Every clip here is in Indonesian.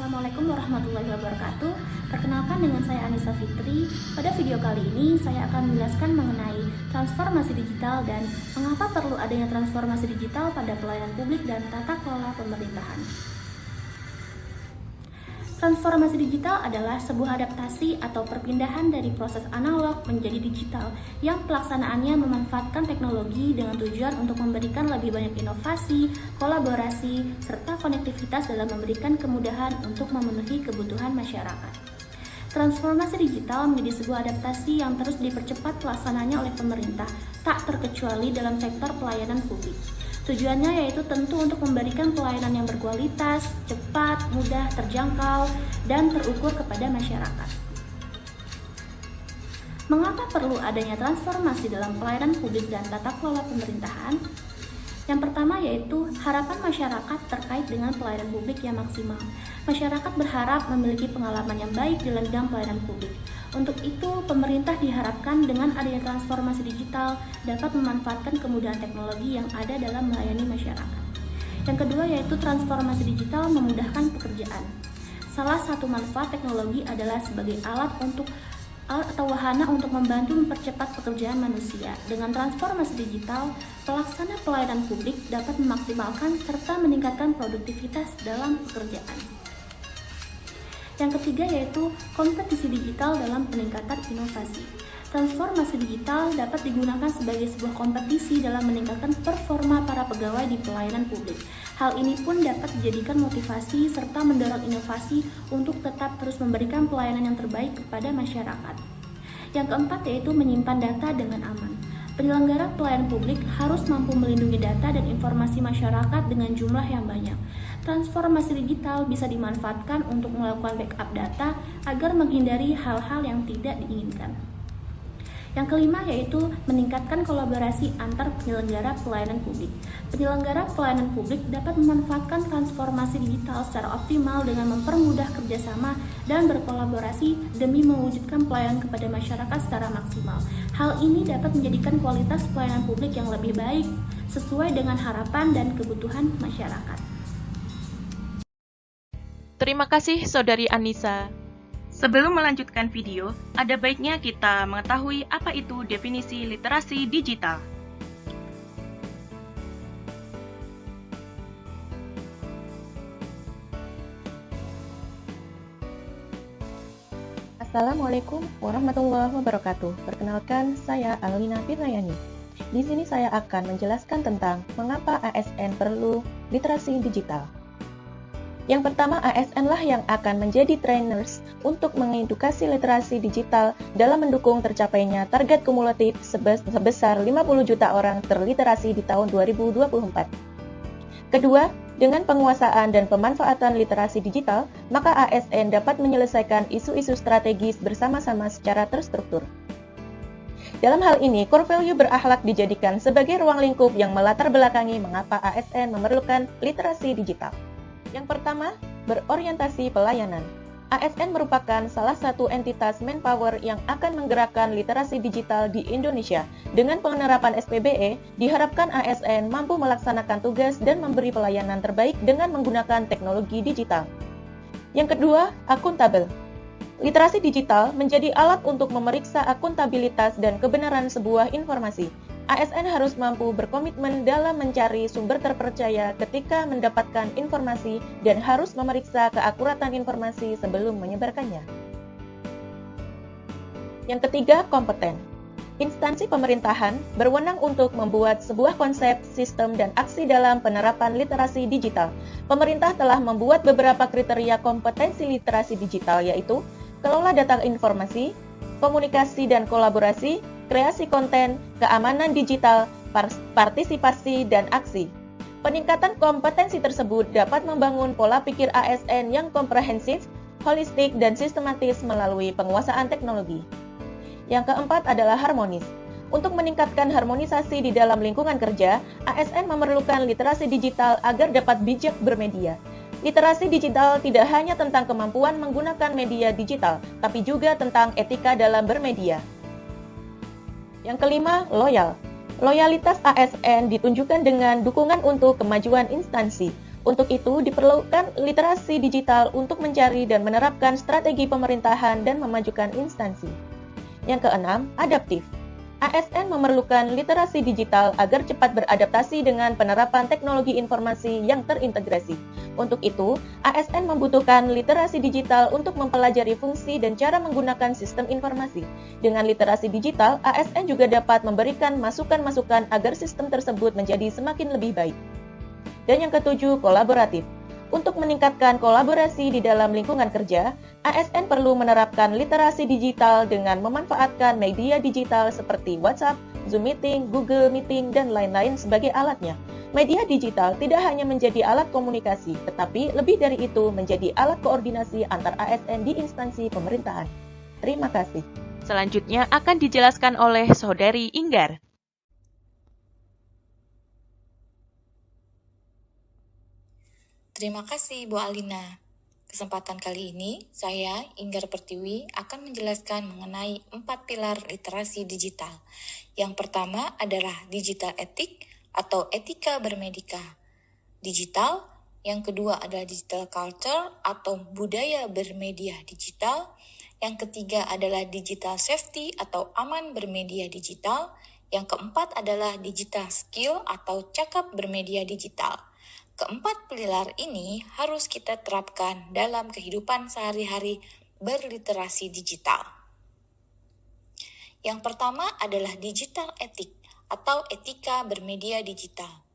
Assalamualaikum warahmatullahi wabarakatuh. Perkenalkan dengan saya Anissa Fitri. Pada video kali ini saya akan menjelaskan mengenai transformasi digital dan mengapa perlu adanya transformasi digital pada pelayanan publik dan tata kelola pemerintahan. Transformasi digital adalah sebuah adaptasi atau perpindahan dari proses analog menjadi digital yang pelaksanaannya memanfaatkan teknologi dengan tujuan untuk memberikan lebih banyak inovasi, kolaborasi, serta konektivitas dalam memberikan kemudahan untuk memenuhi kebutuhan masyarakat. Transformasi digital menjadi sebuah adaptasi yang terus dipercepat pelaksananya oleh pemerintah, tak terkecuali dalam sektor pelayanan publik. Tujuannya yaitu tentu untuk memberikan pelayanan yang berkualitas, cepat, mudah, terjangkau, dan terukur kepada masyarakat. Mengapa perlu adanya transformasi dalam pelayanan publik dan tata kelola pemerintahan? Yang pertama yaitu harapan masyarakat terkait dengan pelayanan publik yang maksimal. Masyarakat berharap memiliki pengalaman yang baik dalam bidang pelayanan publik. Untuk itu, pemerintah diharapkan dengan adanya transformasi digital dapat memanfaatkan kemudahan teknologi yang ada dalam melayani masyarakat. Yang kedua yaitu transformasi digital memudahkan pekerjaan. Salah satu manfaat teknologi adalah sebagai alat atau wahana untuk membantu mempercepat pekerjaan manusia. Dengan transformasi digital, pelaksana pelayanan publik dapat memaksimalkan serta meningkatkan produktivitas dalam pekerjaan. Yang ketiga yaitu kompetisi digital dalam peningkatan inovasi. Transformasi digital dapat digunakan sebagai sebuah kompetisi dalam meningkatkan performa para pegawai di pelayanan publik. Hal ini pun dapat dijadikan motivasi serta mendorong inovasi untuk tetap terus memberikan pelayanan yang terbaik kepada masyarakat. Yang keempat yaitu menyimpan data dengan aman. Penyelenggara pelayanan publik harus mampu melindungi data dan informasi masyarakat dengan jumlah yang banyak. Transformasi digital bisa dimanfaatkan untuk melakukan backup data agar menghindari hal-hal yang tidak diinginkan. Yang kelima yaitu meningkatkan kolaborasi antar penyelenggara pelayanan publik. Penyelenggara pelayanan publik dapat memanfaatkan transformasi digital secara optimal dengan mempermudah kerjasama dan berkolaborasi demi mewujudkan pelayanan kepada masyarakat secara maksimal. Hal ini dapat menjadikan kualitas pelayanan publik yang lebih baik sesuai dengan harapan dan kebutuhan masyarakat. Terima kasih Saudari Anissa. Sebelum melanjutkan video, ada baiknya kita mengetahui apa itu definisi literasi digital. Assalamualaikum warahmatullahi wabarakatuh. Perkenalkan, saya Alwina Firnayani. Di sini saya akan menjelaskan tentang mengapa ASN perlu literasi digital. Yang pertama, ASN lah yang akan menjadi trainers untuk mengedukasi literasi digital dalam mendukung tercapainya target kumulatif sebesar 50 juta orang terliterasi di tahun 2024. Kedua, dengan penguasaan dan pemanfaatan literasi digital, maka ASN dapat menyelesaikan isu-isu strategis bersama-sama secara terstruktur. Dalam hal ini, core value berakhlak dijadikan sebagai ruang lingkup yang melatar belakangi mengapa ASN memerlukan literasi digital. Yang pertama, berorientasi pelayanan. ASN merupakan salah satu entitas manpower yang akan menggerakkan literasi digital di Indonesia. Dengan penerapan SPBE, diharapkan ASN mampu melaksanakan tugas dan memberi pelayanan terbaik dengan menggunakan teknologi digital. Yang kedua, akuntabel. Literasi digital menjadi alat untuk memeriksa akuntabilitas dan kebenaran sebuah informasi. ASN harus mampu berkomitmen dalam mencari sumber terpercaya ketika mendapatkan informasi dan harus memeriksa keakuratan informasi sebelum menyebarkannya. Yang ketiga, kompeten. Instansi pemerintahan berwenang untuk membuat sebuah konsep, sistem, dan aksi dalam penerapan literasi digital. Pemerintah telah membuat beberapa kriteria kompetensi literasi digital, yaitu kelola data informasi, komunikasi dan kolaborasi, kreasi konten, keamanan digital, partisipasi, dan aksi. Peningkatan kompetensi tersebut dapat membangun pola pikir ASN yang komprehensif, holistik, dan sistematis melalui penguasaan teknologi. Yang keempat adalah harmonis. Untuk meningkatkan harmonisasi di dalam lingkungan kerja, ASN memerlukan literasi digital agar dapat bijak bermedia. Literasi digital tidak hanya tentang kemampuan menggunakan media digital, tapi juga tentang etika dalam bermedia. Yang kelima, loyal. Loyalitas ASN ditunjukkan dengan dukungan untuk kemajuan instansi. Untuk itu, diperlukan literasi digital untuk mencari dan menerapkan strategi pemerintahan dan memajukan instansi. Yang keenam, adaptif. ASN memerlukan literasi digital agar cepat beradaptasi dengan penerapan teknologi informasi yang terintegrasi. Untuk itu, ASN membutuhkan literasi digital untuk mempelajari fungsi dan cara menggunakan sistem informasi. Dengan literasi digital, ASN juga dapat memberikan masukan-masukan agar sistem tersebut menjadi semakin lebih baik. Dan yang ketujuh, kolaboratif. Untuk meningkatkan kolaborasi di dalam lingkungan kerja, ASN perlu menerapkan literasi digital dengan memanfaatkan media digital seperti WhatsApp, Zoom Meeting, Google Meeting, dan lain-lain sebagai alatnya. Media digital tidak hanya menjadi alat komunikasi, tetapi lebih dari itu menjadi alat koordinasi antar ASN di instansi pemerintahan. Terima kasih. Selanjutnya akan dijelaskan oleh Saudari Inggar. Terima kasih Bu Alina. Kesempatan kali ini, saya, Inggar Pertiwi, akan menjelaskan mengenai 4 pilar literasi digital. Yang pertama adalah digital etik atau etika bermedia digital. Yang kedua adalah digital culture atau budaya bermedia digital. Yang ketiga adalah digital safety atau aman bermedia digital. Yang keempat adalah digital skill atau cakap bermedia digital. Keempat pilar ini harus kita terapkan dalam kehidupan sehari-hari berliterasi digital. Yang pertama adalah digital etik atau etika bermedia digital.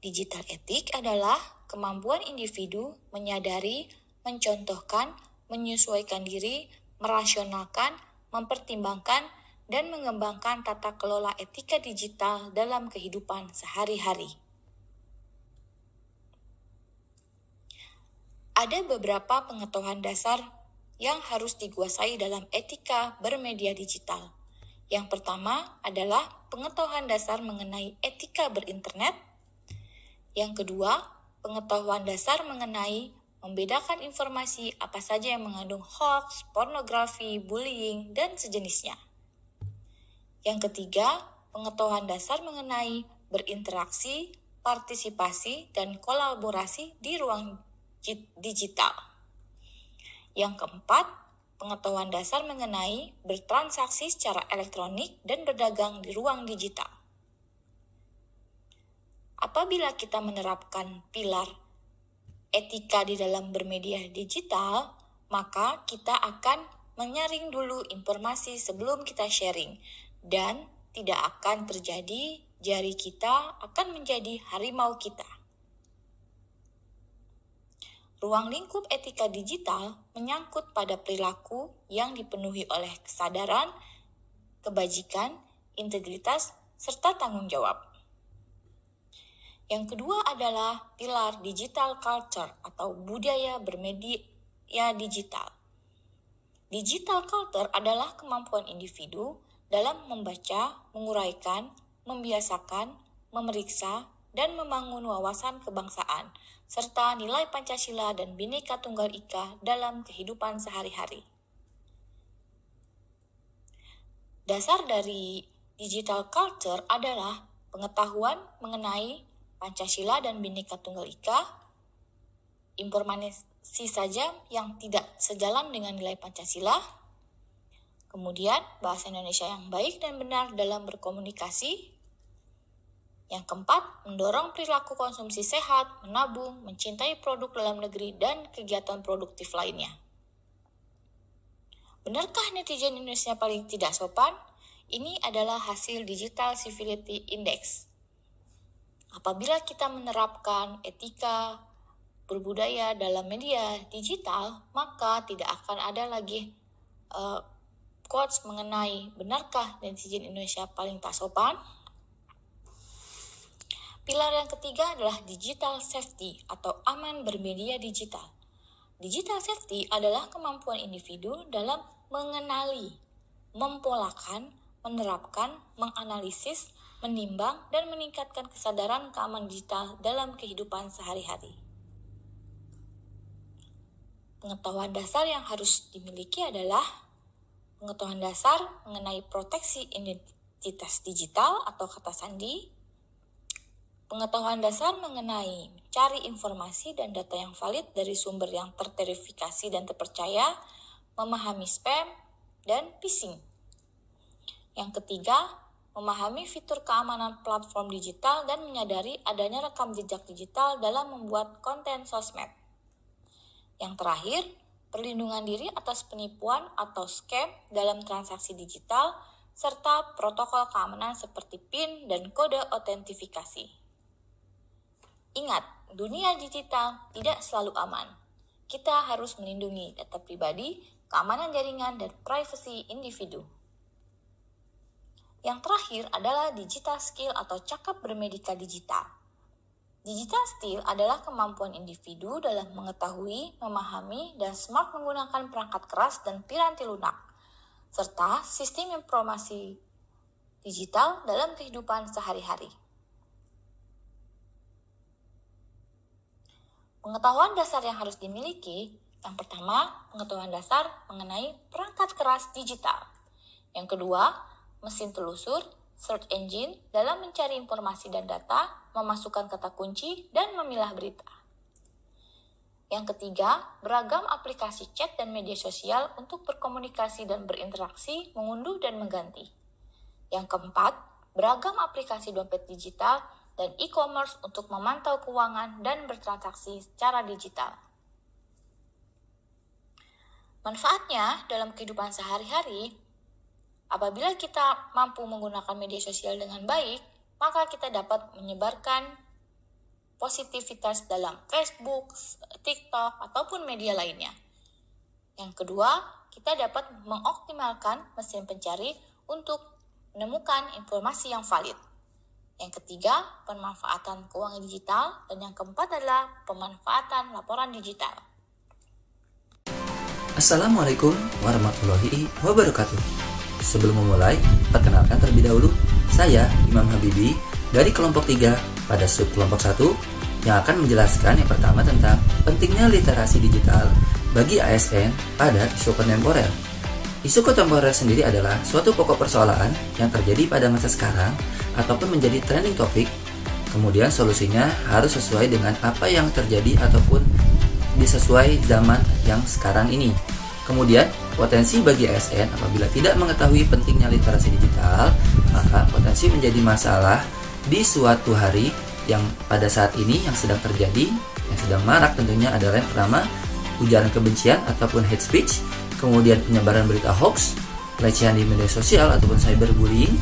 Digital etik adalah kemampuan individu menyadari, mencontohkan, menyesuaikan diri, merasionalkan, mempertimbangkan, dan mengembangkan tata kelola etika digital dalam kehidupan sehari-hari. Ada beberapa pengetahuan dasar yang harus dikuasai dalam etika bermedia digital. Yang pertama adalah pengetahuan dasar mengenai etika berinternet. Yang kedua, pengetahuan dasar mengenai membedakan informasi apa saja yang mengandung hoax, pornografi, bullying, dan sejenisnya. Yang ketiga, pengetahuan dasar mengenai berinteraksi, partisipasi, dan kolaborasi di ruang digital. Yang keempat, pengetahuan dasar mengenai bertransaksi secara elektronik dan berdagang di ruang digital. Apabila kita menerapkan pilar etika di dalam bermedia digital, maka kita akan menyaring dulu informasi sebelum kita sharing, dan tidak akan terjadi jari kita akan menjadi harimau kita. Ruang lingkup etika digital menyangkut pada perilaku yang dipenuhi oleh kesadaran, kebajikan, integritas, serta tanggung jawab. Yang kedua adalah pilar digital culture atau budaya bermedia digital. Digital culture adalah kemampuan individu dalam membaca, menguraikan, membiasakan, memeriksa, dan membangun wawasan kebangsaan, serta nilai Pancasila dan Bhinneka Tunggal Ika dalam kehidupan sehari-hari. Dasar dari digital culture adalah pengetahuan mengenai Pancasila dan Bhinneka Tunggal Ika, informasi saja yang tidak sejalan dengan nilai Pancasila, kemudian bahasa Indonesia yang baik dan benar dalam berkomunikasi. Yang keempat, mendorong perilaku konsumsi sehat, menabung, mencintai produk dalam negeri, dan kegiatan produktif lainnya. Benarkah netizen Indonesia paling tidak sopan? Ini adalah hasil Digital Civility Index. Apabila kita menerapkan etika berbudaya dalam media digital, maka tidak akan ada lagi quotes mengenai benarkah netizen Indonesia paling tak sopan. Pilar yang ketiga adalah digital safety atau aman bermedia digital. Digital safety adalah kemampuan individu dalam mengenali, mempolakan, menerapkan, menganalisis, menimbang, dan meningkatkan kesadaran keamanan digital dalam kehidupan sehari-hari. Pengetahuan dasar yang harus dimiliki adalah pengetahuan dasar mengenai proteksi identitas digital atau kata sandi, Pengetahuan dasar mengenai mencari informasi dan data yang valid dari sumber yang terverifikasi dan terpercaya, memahami spam, dan phishing. Yang ketiga, memahami fitur keamanan platform digital dan menyadari adanya rekam jejak digital dalam membuat konten sosmed. Yang terakhir, perlindungan diri atas penipuan atau scam dalam transaksi digital, serta protokol keamanan seperti PIN dan kode autentifikasi. Ingat, dunia digital tidak selalu aman. Kita harus melindungi data pribadi, keamanan jaringan, dan privasi individu. Yang terakhir adalah digital skill atau cakap bermedika digital. Digital skill adalah kemampuan individu dalam mengetahui, memahami, dan smart menggunakan perangkat keras dan piranti lunak, serta sistem informasi digital dalam kehidupan sehari-hari. Pengetahuan dasar yang harus dimiliki, yang pertama, pengetahuan dasar mengenai perangkat keras digital. Yang kedua, mesin telusur, search engine dalam mencari informasi dan data, memasukkan kata kunci, dan memilah berita. Yang ketiga, beragam aplikasi chat dan media sosial untuk berkomunikasi dan berinteraksi, mengunduh dan mengganti. Yang keempat, beragam aplikasi dompet digital dan e-commerce untuk memantau keuangan dan bertransaksi secara digital. Manfaatnya dalam kehidupan sehari-hari, apabila kita mampu menggunakan media sosial dengan baik, maka kita dapat menyebarkan positivitas dalam Facebook, TikTok, ataupun media lainnya. Yang kedua, kita dapat mengoptimalkan mesin pencari untuk menemukan informasi yang valid. Yang ketiga, pemanfaatan keuangan digital. Dan yang keempat adalah pemanfaatan laporan digital. Assalamualaikum warahmatullahi wabarakatuh. Sebelum memulai, perkenalkan terlebih dahulu, saya Imam Habibi dari kelompok 3 pada subkelompok 1 yang akan menjelaskan yang pertama tentang pentingnya literasi digital bagi ASN pada isu kontemporer. Isu kontemporer sendiri adalah suatu pokok persoalan yang terjadi pada masa sekarang ataupun menjadi trending topik, kemudian solusinya harus sesuai dengan apa yang terjadi ataupun disesuai zaman yang sekarang ini. Kemudian, potensi bagi ASN apabila tidak mengetahui pentingnya literasi digital, maka potensi menjadi masalah di suatu hari yang pada saat ini yang sedang terjadi, yang sedang marak tentunya adalah yang pertama, ujaran kebencian ataupun hate speech, kemudian penyebaran berita hoax, pelecehan di media sosial ataupun cyberbullying,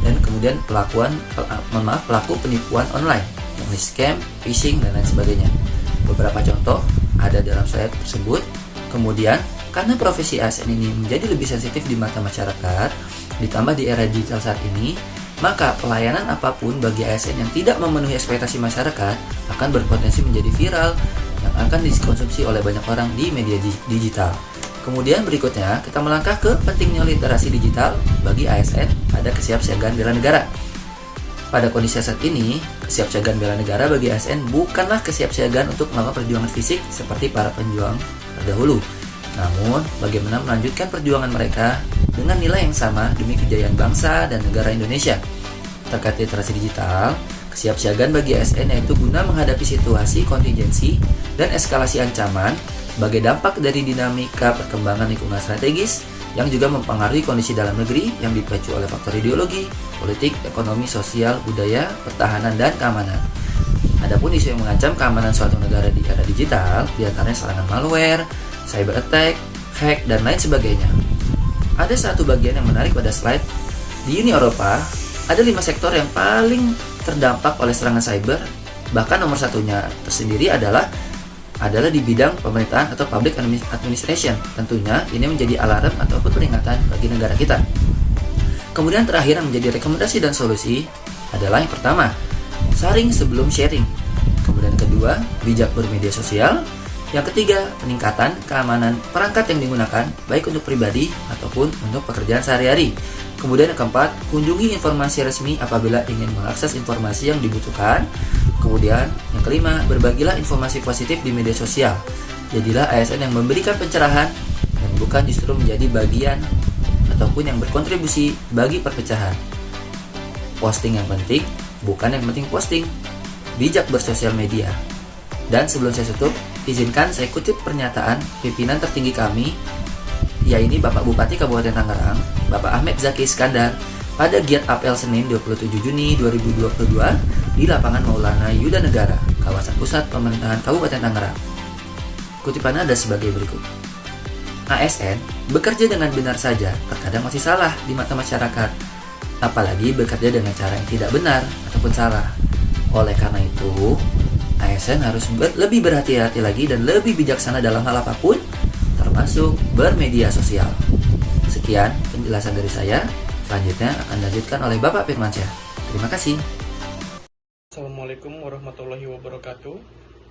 dan kemudian pelaku penipuan online, yakni scam, phishing, dan lain sebagainya. Beberapa contoh ada dalam slide tersebut. Kemudian, karena profesi ASN ini menjadi lebih sensitif di mata masyarakat, ditambah di era digital saat ini, maka pelayanan apapun bagi ASN yang tidak memenuhi ekspektasi masyarakat akan berpotensi menjadi viral yang akan dikonsumsi oleh banyak orang di media digital. Kemudian berikutnya, kita melangkah ke pentingnya literasi digital bagi ASN pada kesiapsiagaan bela negara. Pada kondisi saat ini, kesiapsiagaan bela negara bagi ASN bukanlah kesiapsiagaan untuk melakukan perjuangan fisik seperti para penjuang terdahulu. Namun, bagaimana melanjutkan perjuangan mereka dengan nilai yang sama demi kejayaan bangsa dan negara Indonesia. Terkait literasi digital, kesiapsiagaan bagi ASN yaitu guna menghadapi situasi kontingensi dan eskalasi ancaman sebagai dampak dari dinamika perkembangan lingkungan strategis yang juga mempengaruhi kondisi dalam negeri yang dipicu oleh faktor ideologi, politik, ekonomi, sosial, budaya, pertahanan, dan keamanan. Adapun isu yang mengancam keamanan suatu negara di era digital, diantaranya serangan malware, cyber attack, hack, dan lain sebagainya. Ada satu bagian yang menarik pada slide. Di Uni Eropa, ada 5 sektor yang paling terdampak oleh serangan cyber. Bahkan nomor satunya tersendiri adalah di bidang pemerintahan atau public administration. Tentunya ini menjadi alarm ataupun peringatan bagi negara kita. Kemudian terakhir yang menjadi rekomendasi dan solusi adalah yang pertama, saring sebelum sharing. Kemudian kedua, bijak bermedia sosial. Yang ketiga, peningkatan keamanan perangkat yang digunakan baik untuk pribadi ataupun untuk pekerjaan sehari-hari. Kemudian yang keempat, kunjungi informasi resmi apabila ingin mengakses informasi yang dibutuhkan. Kemudian yang kelima, berbagilah informasi positif di media sosial. Jadilah ASN yang memberikan pencerahan dan bukan justru menjadi bagian ataupun yang berkontribusi bagi perpecahan. Posting yang penting, bukan yang penting posting. bijak bersosial media. Dan sebelum saya tutup, izinkan saya kutip pernyataan pimpinan tertinggi kami, yaitu Bapak Bupati Kabupaten Tangerang, Bapak Ahmed Zaki Iskandar, pada giat apel Senin 27 Juni 2022 di lapangan Maulana Yuda Negara, kawasan pusat pemerintahan Kabupaten Tangerang. Kutipannya ada sebagai berikut. ASN bekerja dengan benar saja terkadang masih salah di mata masyarakat, apalagi bekerja dengan cara yang tidak benar ataupun salah. Oleh karena itu, ASN harus lebih berhati-hati lagi dan lebih bijaksana dalam hal apapun, termasuk bermedia sosial. Sekian penjelasan dari saya. Selanjutnya akan dilanjutkan oleh Bapak Firmansyah. Terima kasih. Assalamualaikum warahmatullahi wabarakatuh.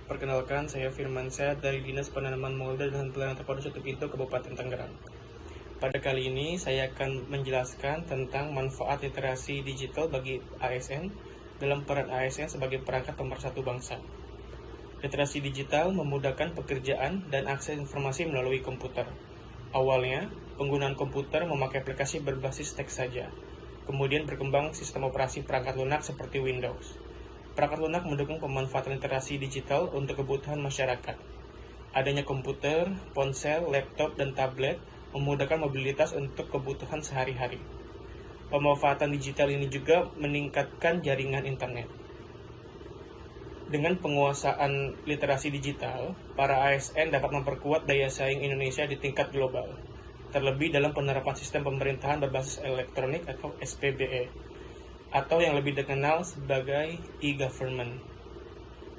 Perkenalkan, saya Firmansyah dari Dinas Penanaman Modal dan Pelayanan Terpadu Satu Pintu Kabupaten Tangerang. Pada kali ini saya akan menjelaskan tentang manfaat literasi digital bagi ASN dalam peran ASN sebagai perangkat pemersatu bangsa. Literasi digital memudahkan pekerjaan dan akses informasi melalui komputer. Awalnya, penggunaan komputer memakai aplikasi berbasis teks saja. Kemudian berkembang sistem operasi perangkat lunak seperti Windows. Perangkat lunak mendukung pemanfaatan literasi digital untuk kebutuhan masyarakat. Adanya komputer, ponsel, laptop, dan tablet memudahkan mobilitas untuk kebutuhan sehari-hari. Pemanfaatan digital ini juga meningkatkan jaringan internet. Dengan penguasaan literasi digital, para ASN dapat memperkuat daya saing Indonesia di tingkat global, terlebih dalam penerapan sistem pemerintahan berbasis elektronik atau SPBE, atau yang lebih dikenal sebagai e-government.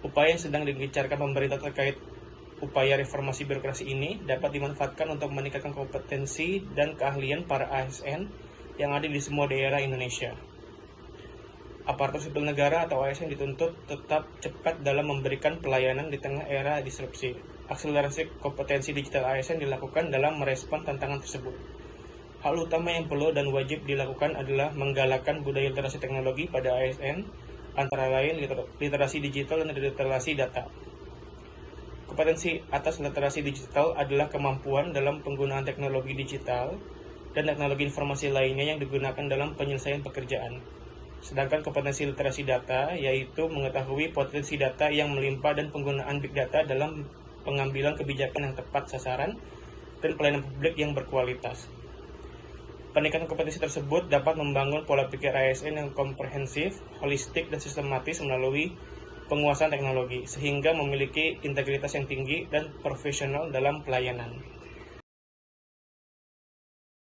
Upaya yang sedang digencarkan pemerintah terkait upaya reformasi birokrasi ini dapat dimanfaatkan untuk meningkatkan kompetensi dan keahlian para ASN yang ada di semua daerah Indonesia. Aparatur sipil negara atau ASN dituntut tetap cepat dalam memberikan pelayanan di tengah era disrupsi. Akselerasi kompetensi digital ASN dilakukan dalam merespon tantangan tersebut. Hal utama yang perlu dan wajib dilakukan adalah menggalakkan budaya literasi teknologi pada ASN, antara lain literasi digital dan literasi data. Kompetensi atas literasi digital adalah kemampuan dalam penggunaan teknologi digital dan teknologi informasi lainnya yang digunakan dalam penyelesaian pekerjaan. Sedangkan kompetensi literasi data yaitu mengetahui potensi data yang melimpah dan penggunaan big data dalam pengambilan kebijakan yang tepat sasaran dan pelayanan publik yang berkualitas. Peningkatan kompetensi tersebut dapat membangun pola pikir ASN yang komprehensif, holistik, dan sistematis melalui penguasaan teknologi, sehingga memiliki integritas yang tinggi dan profesional dalam pelayanan.